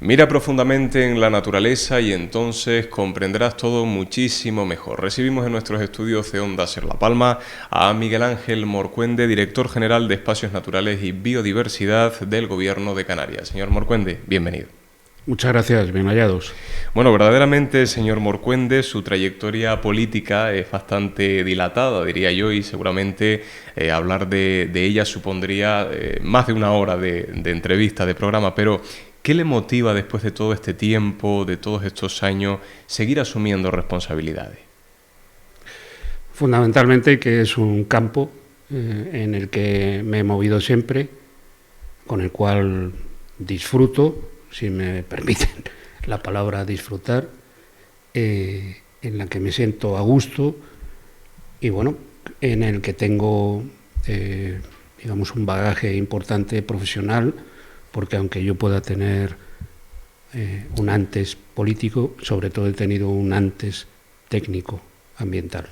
Mira profundamente en la naturaleza y entonces comprenderás todo muchísimo mejor. Recibimos en nuestros estudios de Ondas en La Palma a Miguel Ángel Morcuende, director general de Espacios Naturales y Biodiversidad del Gobierno de Canarias. Señor Morcuende, bienvenido. Muchas gracias, bien hallados. Bueno, verdaderamente, señor Morcuende, su trayectoria política es bastante dilatada, diría yo, y seguramente hablar de ella supondría más de una hora de entrevista, de programa, pero ¿qué le motiva después de todo este tiempo, de todos estos años, seguir asumiendo responsabilidades? Fundamentalmente que es un campo en el que me he movido siempre, con el cual disfruto, si me permiten la palabra disfrutar, en la que me siento a gusto y bueno, en el que tengo digamos un bagaje importante profesional, porque aunque yo pueda tener un antes político, sobre todo he tenido un antes técnico ambiental.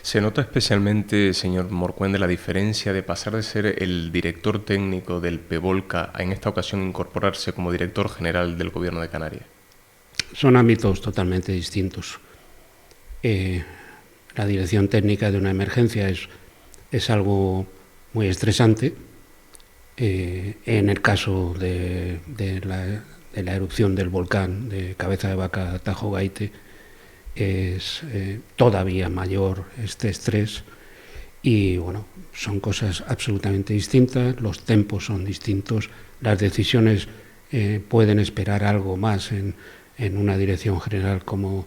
Se nota especialmente, señor Morcuende, la diferencia de pasar de ser el director técnico del PEVOLCA a en esta ocasión incorporarse como director general del Gobierno de Canarias. Son ámbitos totalmente distintos. La dirección técnica de una emergencia es algo muy estresante. En el caso de la erupción del volcán de Cabeza de Vaca Tajo Gaite, es todavía mayor este estrés y bueno, son cosas absolutamente distintas, los tempos son distintos, las decisiones pueden esperar algo más en una dirección general como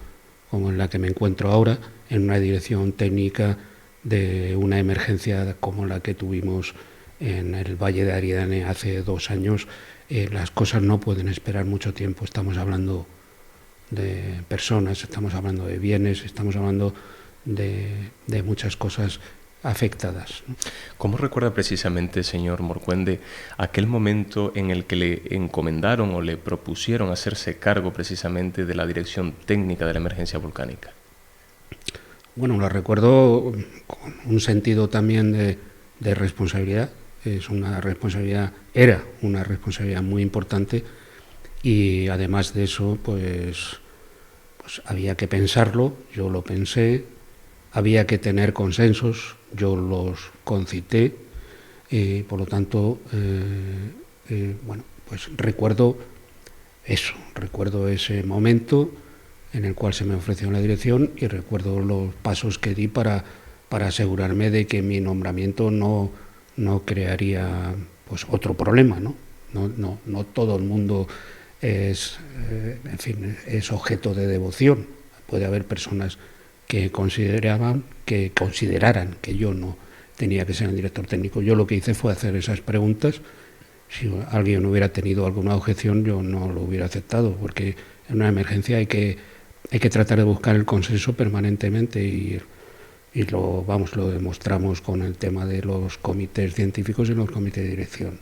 en la que me encuentro ahora, en una dirección técnica de una emergencia como la que tuvimos en el Valle de Ariadne hace 2 años. Las cosas no pueden esperar mucho tiempo, estamos hablando de personas, estamos hablando de bienes, estamos hablando de muchas cosas afectadas. ¿Cómo recuerda precisamente, señor Morcuende, aquel momento en el que le encomendaron o le propusieron hacerse cargo precisamente de la dirección técnica de la emergencia volcánica? Bueno, lo recuerdo con un sentido también de responsabilidad. Es una responsabilidad, era una responsabilidad muy importante y además de eso, pues había que pensarlo, yo lo pensé, había que tener consensos, yo los concité, por lo tanto, bueno, pues recuerdo eso, recuerdo ese momento en el cual se me ofreció la dirección y recuerdo los pasos que di para asegurarme de que mi nombramiento no crearía pues otro problema, ¿no? No todo el mundo es, en fin, es objeto de devoción. Puede haber personas que consideraran que yo no tenía que ser el director técnico. Yo lo que hice fue hacer esas preguntas. Si alguien hubiera tenido alguna objeción, yo no lo hubiera aceptado, porque en una emergencia hay que tratar de buscar el consenso permanentemente y lo demostramos con el tema de los comités científicos y los comités de dirección.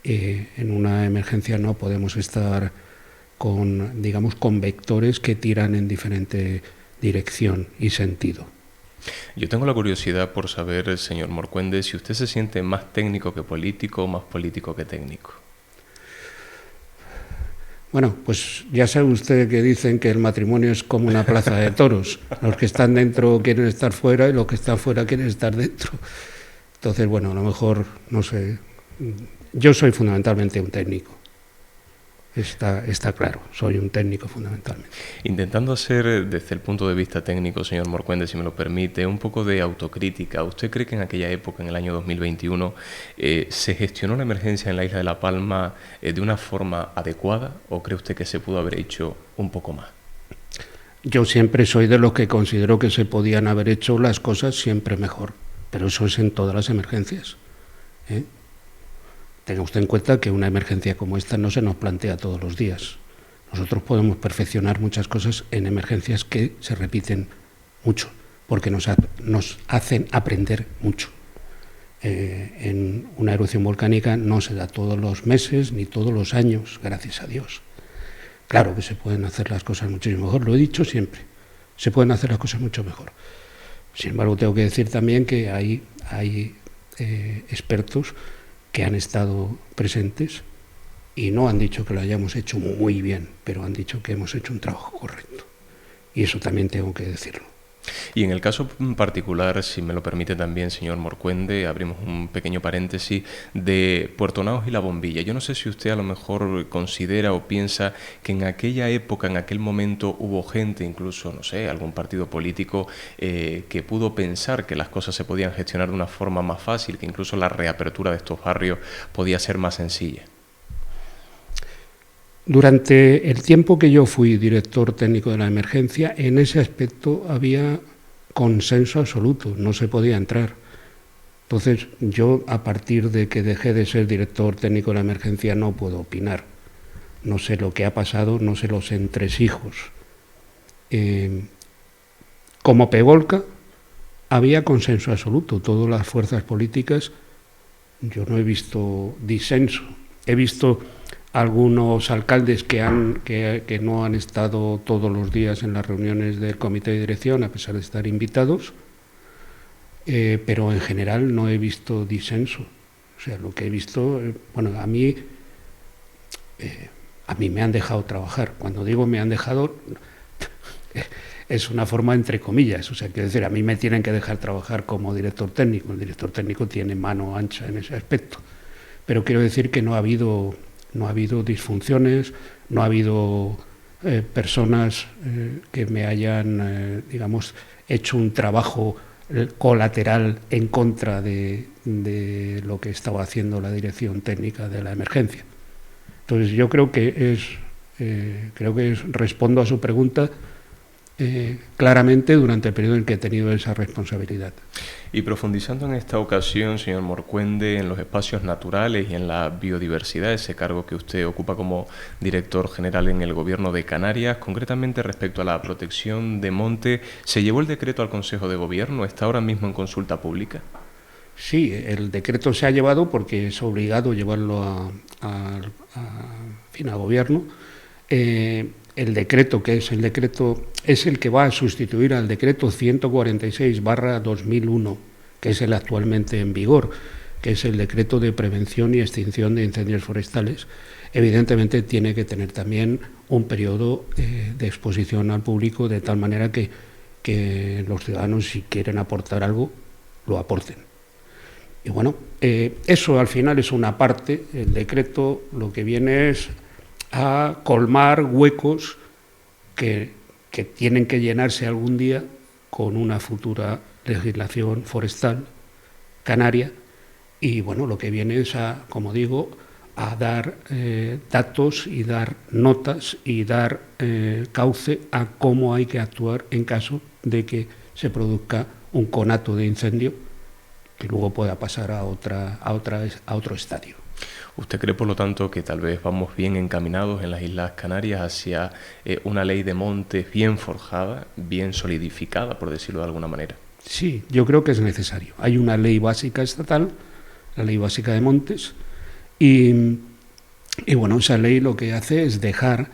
En una emergencia no podemos estar con vectores que tiran en diferente dirección y sentido. Yo tengo la curiosidad por saber, señor Morcuende, si usted se siente más técnico que político o más político que técnico. Bueno, pues ya sabe usted que dicen que el matrimonio es como una plaza de toros. Los que están dentro quieren estar fuera y los que están fuera quieren estar dentro. Entonces, bueno, a lo mejor, no sé, yo soy fundamentalmente un técnico. Está claro, soy un técnico fundamentalmente. Intentando hacer, desde el punto de vista técnico, señor Morcuende, si me lo permite, un poco de autocrítica. ¿Usted cree que en aquella época, en el año 2021, se gestionó la emergencia en la isla de La Palma de una forma adecuada o cree usted que se pudo haber hecho un poco más? Yo siempre soy de los que considero que se podían haber hecho las cosas siempre mejor, pero eso es en todas las emergencias, ¿eh? Tenga usted en cuenta que una emergencia como esta no se nos plantea todos los días. Nosotros podemos perfeccionar muchas cosas en emergencias que se repiten mucho, porque nos hacen aprender mucho. En una erupción volcánica no se da todos los meses ni todos los años, gracias a Dios. Claro que se pueden hacer las cosas muchísimo mejor, lo he dicho siempre, se pueden hacer las cosas mucho mejor. Sin embargo, tengo que decir también que hay expertos que han estado presentes y no han dicho que lo hayamos hecho muy bien, pero han dicho que hemos hecho un trabajo correcto. Y eso también tengo que decirlo. Y en el caso particular, si me lo permite también, señor Morcuende, abrimos un pequeño paréntesis de Puerto Naos y La Bombilla. Yo no sé si usted a lo mejor considera o piensa que en aquella época, en aquel momento, hubo gente, incluso, no sé, algún partido político que pudo pensar que las cosas se podían gestionar de una forma más fácil, que incluso la reapertura de estos barrios podía ser más sencilla. Durante el tiempo que yo fui director técnico de la emergencia, en ese aspecto había consenso absoluto, no se podía entrar. Entonces, yo, a partir de que dejé de ser director técnico de la emergencia, no puedo opinar. No sé lo que ha pasado, no sé los entresijos. Como Pegolca, había consenso absoluto. Todas las fuerzas políticas, yo no he visto disenso. He visto algunos alcaldes que no han estado todos los días en las reuniones del comité de dirección, a pesar de estar invitados, pero en general no he visto disenso. O sea, lo que he visto, bueno, a mí me han dejado trabajar. Cuando digo me han dejado, es una forma entre comillas. O sea, quiero decir, a mí me tienen que dejar trabajar como director técnico. El director técnico tiene mano ancha en ese aspecto. Pero quiero decir que no ha habido disfunciones, no ha habido personas que me hayan, digamos, hecho un trabajo colateral en contra de lo que estaba haciendo la dirección técnica de la emergencia. Entonces yo creo que respondo a su pregunta claramente durante el periodo en que he tenido esa responsabilidad. Y profundizando en esta ocasión, señor Morcuende, en los espacios naturales y en la biodiversidad, ese cargo que usted ocupa como director general en el Gobierno de Canarias, concretamente respecto a la protección de monte, ¿se llevó el decreto al Consejo de Gobierno? ¿Está ahora mismo en consulta pública? Sí, el decreto se ha llevado porque es obligado llevarlo a Gobierno. El decreto, que es el decreto, es el que va a sustituir al decreto 146/2001, que es el actualmente en vigor, que es el decreto de prevención y extinción de incendios forestales. Evidentemente tiene que tener también un periodo de exposición al público, de tal manera que los ciudadanos, si quieren aportar algo, lo aporten. Y bueno, eso al final es una parte. El decreto lo que viene es a colmar huecos que tienen que llenarse algún día con una futura legislación forestal canaria, y bueno, lo que viene es como digo, a dar datos y dar notas y dar cauce a cómo hay que actuar en caso de que se produzca un conato de incendio que luego pueda pasar a otro estadio. ¿Usted cree, por lo tanto, que tal vez vamos bien encaminados en las Islas Canarias hacia una ley de montes bien forjada, bien solidificada, por decirlo de alguna manera? Sí, yo creo que es necesario. Hay una ley básica estatal, la Ley Básica de Montes, y bueno, esa ley lo que hace es dejar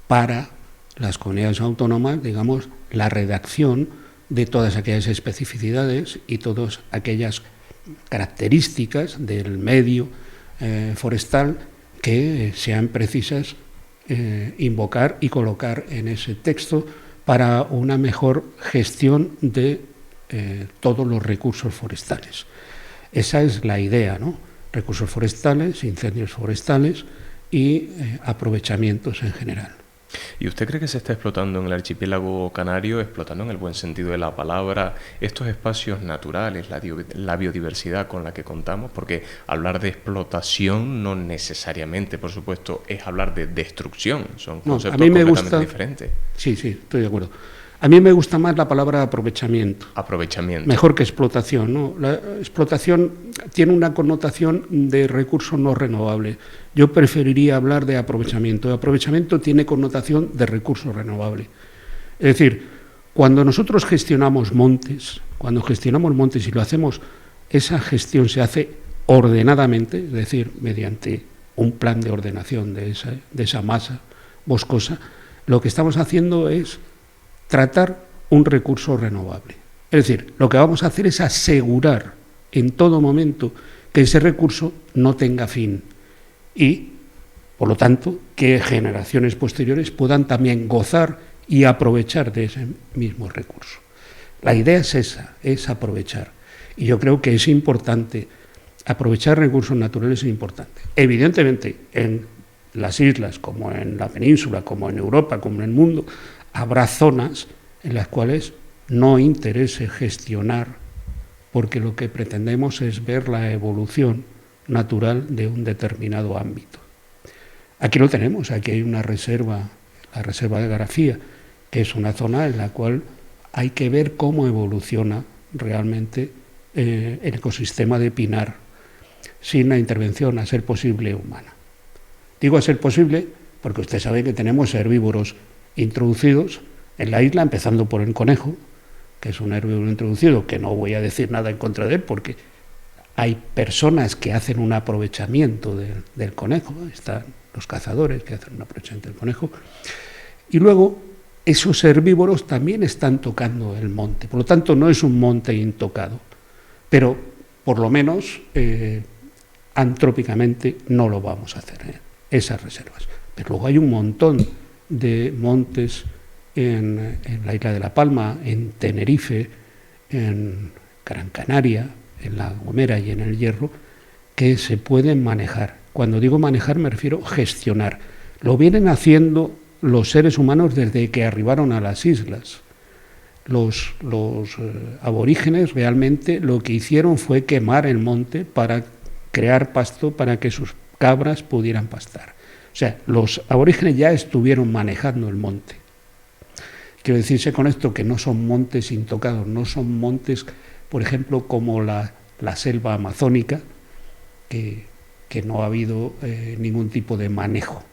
para las comunidades autónomas, digamos, la redacción de todas aquellas especificidades y todas aquellas características del medio forestal que sean precisas invocar y colocar en ese texto para una mejor gestión de todos los recursos forestales. Esa es la idea, ¿no? Recursos forestales, incendios forestales y aprovechamientos en general. ¿Y usted cree que se está explotando en el archipiélago canario, explotando en el buen sentido de la palabra, estos espacios naturales, la biodiversidad con la que contamos? Porque hablar de explotación no necesariamente, por supuesto, es hablar de destrucción, son conceptos completamente diferentes. Sí, estoy de acuerdo. A mí me gusta más la palabra aprovechamiento. Aprovechamiento. Mejor que explotación, ¿no? La explotación tiene una connotación de recurso no renovable. Yo preferiría hablar de aprovechamiento. El aprovechamiento tiene connotación de recurso renovable. Es decir, cuando nosotros gestionamos montes y lo hacemos, esa gestión se hace ordenadamente, es decir, mediante un plan de ordenación de esa masa boscosa, lo que estamos haciendo es tratar un recurso renovable. Es decir, lo que vamos a hacer es asegurar en todo momento que ese recurso no tenga fin y Por lo tanto, que generaciones posteriores puedan también gozar y aprovechar de ese mismo recurso. La idea es esa, es aprovechar. Y yo creo que es importante, aprovechar recursos naturales es importante. Evidentemente, en las islas, como en la península, como en Europa, como en el mundo, habrá zonas en las cuales no interese gestionar, porque lo que pretendemos es ver la evolución natural de un determinado ámbito. Aquí lo tenemos, aquí hay una reserva, la reserva de Garafía, que es una zona en la cual hay que ver cómo evoluciona realmente el ecosistema de Pinar sin la intervención, a ser posible, humana. Digo a ser posible porque usted sabe que tenemos herbívoros introducidos en la isla, empezando por el conejo, que es un herbívoro introducido, que no voy a decir nada en contra de él, porque hay personas que hacen un aprovechamiento del conejo, están los cazadores que hacen un aprovechamiento del conejo, y luego esos herbívoros también están tocando el monte, por lo tanto no es un monte intocado, pero por lo menos antrópicamente no lo vamos a hacer en esas reservas. Pero luego hay un montón de montes en la isla de La Palma, en Tenerife, en Gran Canaria, en La Gomera y en El Hierro, que se pueden manejar. Cuando digo manejar me refiero a gestionar. Lo vienen haciendo los seres humanos desde que arribaron a las islas. Los aborígenes realmente lo que hicieron fue quemar el monte para crear pasto para que sus cabras pudieran pastar. O sea, los aborígenes ya estuvieron manejando el monte. Quiero decirse con esto que no son montes intocados, no son montes, por ejemplo, como la selva amazónica, que no ha habido ningún tipo de manejo.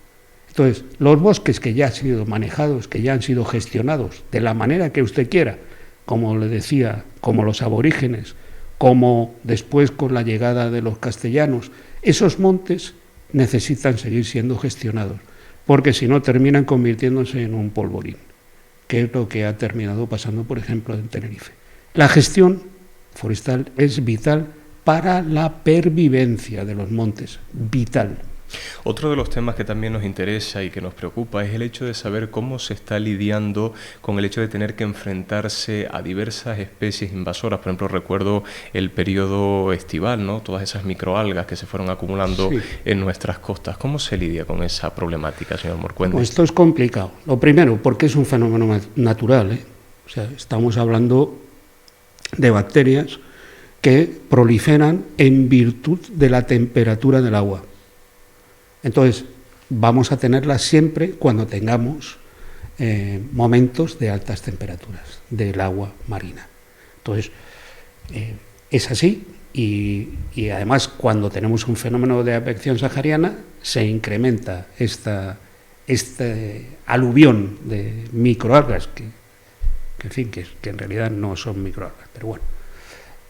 Entonces, los bosques que ya han sido manejados, que ya han sido gestionados de la manera que usted quiera, como le decía, como los aborígenes, como después con la llegada de los castellanos, esos montes necesitan seguir siendo gestionados, porque si no terminan convirtiéndose en un polvorín, que es lo que ha terminado pasando, por ejemplo, en Tenerife. La gestión forestal es vital para la pervivencia de los montes, vital. Otro de los temas que también nos interesa y que nos preocupa es el hecho de saber cómo se está lidiando con el hecho de tener que enfrentarse a diversas especies invasoras. Por ejemplo, recuerdo el periodo estival, ¿no? Todas esas microalgas que se fueron acumulando en nuestras costas. ¿Cómo se lidia con esa problemática, señor Morcuende? Pues esto es complicado. Lo primero, porque es un fenómeno natural, ¿eh? O sea, estamos hablando de bacterias que proliferan en virtud de la temperatura del agua. Entonces, vamos a tenerlas siempre cuando tengamos momentos de altas temperaturas del agua marina. Entonces, es así y además cuando tenemos un fenómeno de advección sahariana se incrementa este aluvión de microalgas que en realidad no son microalgas, pero bueno.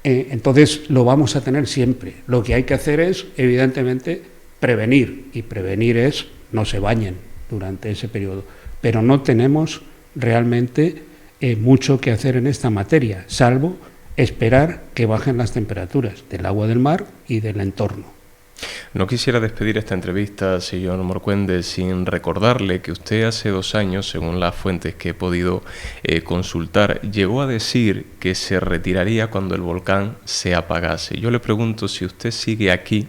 Entonces, lo vamos a tener siempre. Lo que hay que hacer es, evidentemente, prevenir, y prevenir es no se bañen durante ese periodo, pero no tenemos realmente mucho que hacer en esta materia, salvo esperar que bajen las temperaturas del agua del mar y del entorno. No quisiera despedir esta entrevista, señor Morcuende, sin recordarle que usted hace 2 años, según las fuentes que he podido consultar, llegó a decir que se retiraría cuando el volcán se apagase. Yo le pregunto si usted sigue aquí,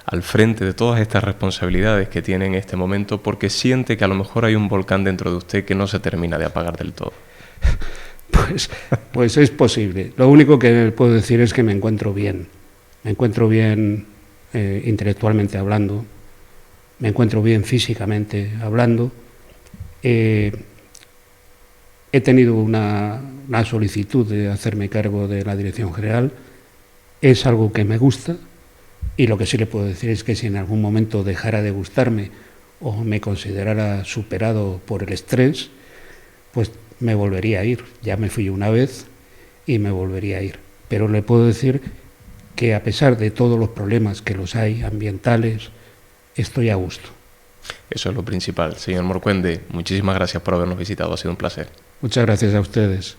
al frente de todas estas responsabilidades que tiene en este momento, porque siente que a lo mejor hay un volcán dentro de usted que no se termina de apagar del todo. Pues es posible. Lo único que puedo decir es que me encuentro bien. Me encuentro bien intelectualmente hablando, me encuentro bien físicamente hablando. He tenido una solicitud de hacerme cargo de la Dirección General. Es algo que me gusta. Y lo que sí le puedo decir es que si en algún momento dejara de gustarme o me considerara superado por el estrés, pues me volvería a ir. Ya me fui una vez y me volvería a ir. Pero le puedo decir que a pesar de todos los problemas que los hay ambientales, estoy a gusto. Eso es lo principal. Señor Morcuende, muchísimas gracias por habernos visitado. Ha sido un placer. Muchas gracias a ustedes.